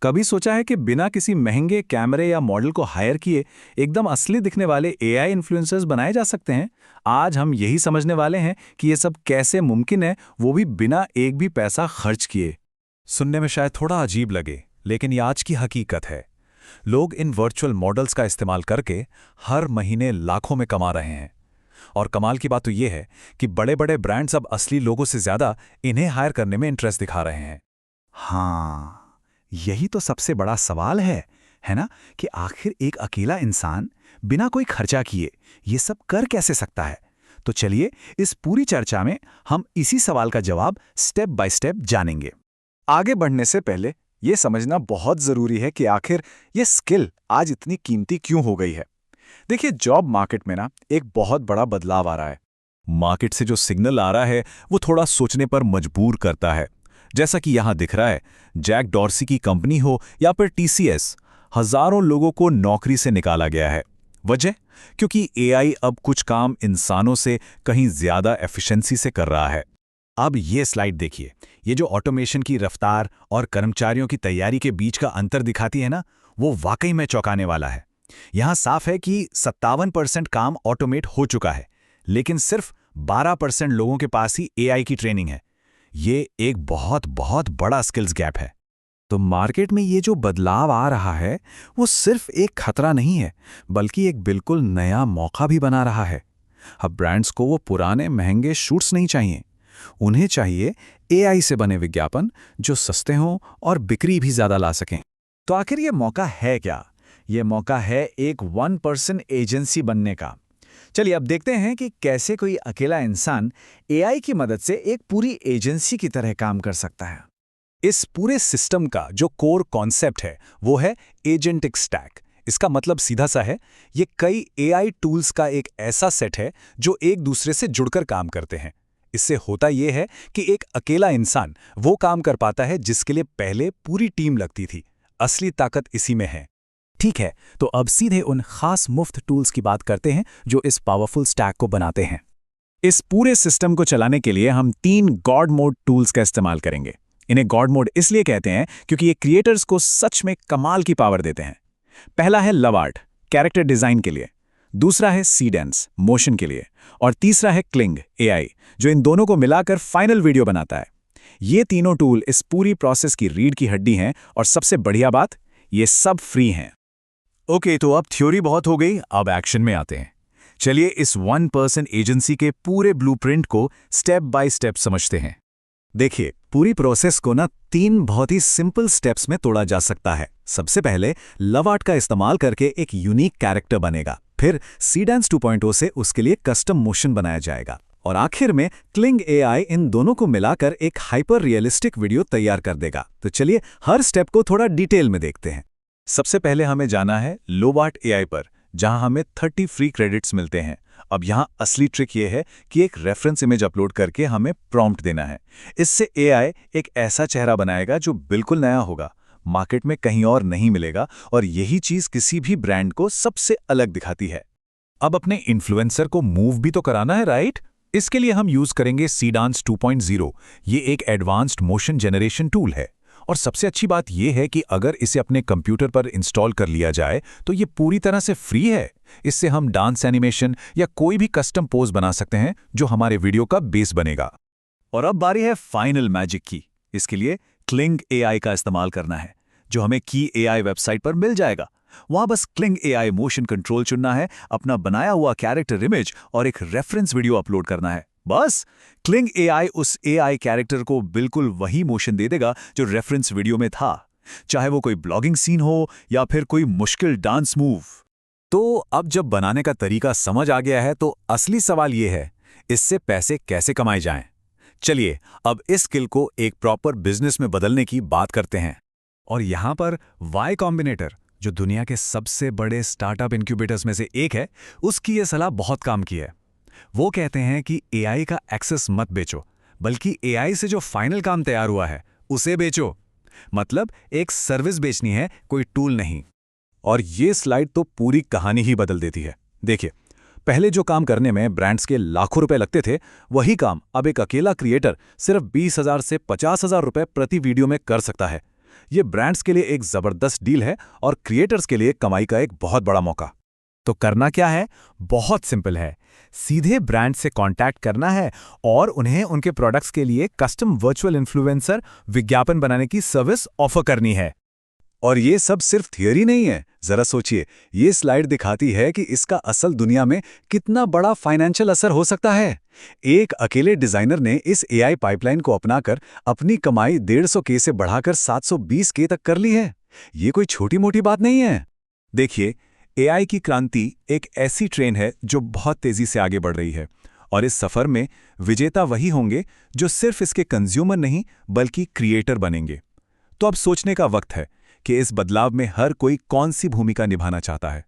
कभी सोचा है कि बिना किसी महंगे कैमरे या मॉडल को हायर किए एकदम असली दिखने वाले एआई इन्फ्लुएंसर्स बनाए जा सकते हैं? आज हम यही समझने वाले हैं कि ये सब कैसे मुमकिन है, वो भी बिना एक भी पैसा खर्च किए। सुनने में शायद थोड़ा अजीब लगे, लेकिन ये आज की हकीकत है। लोग इन वर्चुअल मॉडल्स का इस्तेमाल करके हर महीने लाखों में कमा रहे हैं। और कमाल की बात तो ये है कि बड़े बड़े ब्रांड्स अब असली लोगों से ज्यादा इन्हें हायर करने में इंटरेस्ट दिखा रहे हैं। हाँ, यही तो सबसे बड़ा सवाल है ना? कि आखिर एक अकेला इंसान बिना कोई खर्चा किए ये सब कर कैसे सकता है? तो चलिए इस पूरी चर्चा में हम इसी सवाल का जवाब स्टेप बाय स्टेप जानेंगे। आगे बढ़ने से पहले ये समझना बहुत ज़रूरी है कि आखिर ये स्किल आज इतनी कीमती क्यों हो गई है। देखिए, जॉब मार्केट में ना एक बहुत बड़ा बदलाव आ रहा है। मार्केट से जो सिग्नल आ रहा है वो थोड़ा सोचने पर मजबूर करता है। जैसा कि यहां दिख रहा है, जैक डॉर्सी की कंपनी हो या फिर टीसीएस, हजारों लोगों को नौकरी से निकाला गया है। वजह? क्योंकि एआई अब कुछ काम इंसानों से कहीं ज्यादा एफिशिएंसी से कर रहा है। अब ये स्लाइड देखिए, ये जो ऑटोमेशन की रफ्तार और कर्मचारियों की तैयारी के बीच का अंतर दिखाती है ना, वो वाकई में चौंकाने वाला है। यहां साफ है कि 57% काम ऑटोमेट हो चुका है, लेकिन सिर्फ 12% लोगों के पास ही एआई की ट्रेनिंग है। ये एक बहुत बहुत बड़ा स्किल्स गैप है। तो मार्केट में ये जो बदलाव आ रहा है वो सिर्फ एक खतरा नहीं है, बल्कि एक बिल्कुल नया मौका भी बना रहा है। अब ब्रांड्स को वो पुराने महंगे शूट्स नहीं चाहिए, उन्हें चाहिए एआई से बने विज्ञापन जो सस्ते हों और बिक्री भी ज्यादा ला सकें। तो आखिर ये मौका है क्या? ये मौका है एक 1% एजेंसी बनने का। चलिए अब देखते हैं कि कैसे कोई अकेला इंसान एआई की मदद से एक पूरी एजेंसी की तरह काम कर सकता है। इस पूरे सिस्टम का जो कोर कॉन्सेप्ट है वो है एजेंटिक स्टैक। इसका मतलब सीधा सा है, ये कई एआई टूल्स का एक ऐसा सेट है जो एक दूसरे से जुड़कर काम करते हैं। इससे होता यह है कि एक अकेला इंसान वो काम कर पाता है जिसके लिए पहले पूरी टीम लगती थी। असली ताकत इसी में है। ठीक है, तो अब सीधे उन खास मुफ्त टूल्स की बात करते हैं जो इस पावरफुल स्टैक को बनाते हैं। इस पूरे सिस्टम को चलाने के लिए हम 3 गॉड मोड टूल्स का इस्तेमाल करेंगे। इन्हें गॉड मोड इसलिए कहते हैं क्योंकि ये क्रिएटर्स को सच में कमाल की पावर देते हैं। पहला है लव आर्ट, कैरेक्टर डिजाइन के लिए। दूसरा है सीडेंस, मोशन के लिए। और तीसरा है क्लिंग, एआई, जो इन दोनों को मिलाकर फाइनल वीडियो बनाता है। ये तीनों टूल इस पूरी प्रोसेस की रीढ़ की हड्डी हैं, और सबसे बढ़िया बात, ये सब फ्री हैं। ओके, तो अब थ्योरी बहुत हो गई, अब एक्शन में आते हैं। चलिए इस 1% एजेंसी के पूरे ब्लूप्रिंट को स्टेप बाय स्टेप समझते हैं। देखिए, पूरी प्रोसेस को ना 3 बहुत ही सिंपल स्टेप्स में तोड़ा जा सकता है। सबसे पहले लव आर्ट का इस्तेमाल करके एक यूनिक कैरेक्टर बनेगा। फिर सीडेंस 2.0 से उसके लिए कस्टम मोशन बनाया जाएगा। और आखिर में क्लिंग एआई इन दोनों को मिलाकर एक हाइपर रियलिस्टिक वीडियो तैयार कर देगा। तो चलिए हर स्टेप को थोड़ा डिटेल में देखते हैं। सबसे पहले हमें जाना है लोवार्ट एआई पर, जहां हमें 30 फ्री क्रेडिट्स मिलते हैं। अब यहां असली ट्रिक ये है कि एक रेफरेंस इमेज अपलोड करके हमें प्रॉम्प्ट देना है। इससे एआई एक ऐसा चेहरा बनाएगा जो बिल्कुल नया होगा, मार्केट में कहीं और नहीं मिलेगा, और यही चीज किसी भी ब्रांड को सबसे अलग दिखाती है। अब अपने इन्फ्लुएंसर को मूव भी तो कराना है, राइट? इसके लिए हम यूज करेंगे सीडांस 2.0। ये एक एडवांस्ड मोशन जनरेशन टूल है, और सबसे अच्छी बात यह है कि अगर इसे अपने कंप्यूटर पर इंस्टॉल कर लिया जाए तो ये पूरी तरह से फ्री है। इससे हम डांस एनिमेशन या कोई भी कस्टम पोज बना सकते हैं जो हमारे वीडियो का बेस बनेगा। और अब बारी है फाइनल मैजिक की। इसके लिए क्लिंग एआई का इस्तेमाल करना है, जो हमें की एआई वेबसाइट पर मिल जाएगा। वहां बस क्लिंग एआई मोशन कंट्रोल चुनना है, अपना बनाया हुआ कैरेक्टर इमेज और एक रेफरेंस वीडियो अपलोड करना है। बस क्लिंग एआई उस एआई कैरेक्टर को बिल्कुल वही मोशन दे देगा जो रेफरेंस वीडियो में था, चाहे वो कोई ब्लॉगिंग सीन हो या फिर कोई मुश्किल डांस मूव। तो अब जब बनाने का तरीका समझ आ गया है, तो असली सवाल ये है, इससे पैसे कैसे कमाए जाएं? चलिए अब इस स्किल को एक प्रॉपर बिजनेस में बदलने की बात करते हैं। और यहां पर वाई कॉम्बिनेटर, जो दुनिया के सबसे बड़े स्टार्टअप इंक्यूबेटर्स में से एक है, उसकी ये सलाह बहुत काम की है। वो कहते हैं कि एआई का एक्सेस मत बेचो, बल्कि एआई से जो फाइनल काम तैयार हुआ है उसे बेचो। मतलब एक सर्विस बेचनी है, कोई टूल नहीं। और ये स्लाइड तो पूरी कहानी ही बदल देती है। देखिए, पहले जो काम करने में ब्रांड्स के लाखों रुपए लगते थे, वही काम अब एक अकेला क्रिएटर सिर्फ 20,000 से 50,000 रुपए प्रति वीडियो में कर सकता है। ये ब्रांड्स के लिए एक जबरदस्त डील है और क्रिएटर्स के लिए कमाई का एक बहुत बड़ा मौका। तो करना क्या है? बहुत सिंपल है। सीधे ब्रांड से कांटेक्ट करना है और उन्हें उनके प्रोडक्ट्स के लिए कस्टम वर्चुअल इन्फ्लुएंसर विज्ञापन बनाने की सर्विस ऑफर करनी है। और ये सब सिर्फ थियरी नहीं है, जरा सोचिए, ये स्लाइड दिखाती है कि इसका असल दुनिया में कितना बड़ा फाइनेंशियल असर हो सकता है। एक अकेले डिजाइनर ने इस एआई पाइपलाइन को अपनाकर अपनी कमाई 150K से बढ़ाकर 720K तक कर ली है। ये कोई छोटी मोटी बात नहीं है। देखिए, एआई की क्रांति एक ऐसी ट्रेन है जो बहुत तेजी से आगे बढ़ रही है, और इस सफर में विजेता वही होंगे जो सिर्फ इसके कंज्यूमर नहीं बल्कि क्रिएटर बनेंगे। तो अब सोचने का वक्त है कि इस बदलाव में हर कोई कौन सी भूमिका निभाना चाहता है।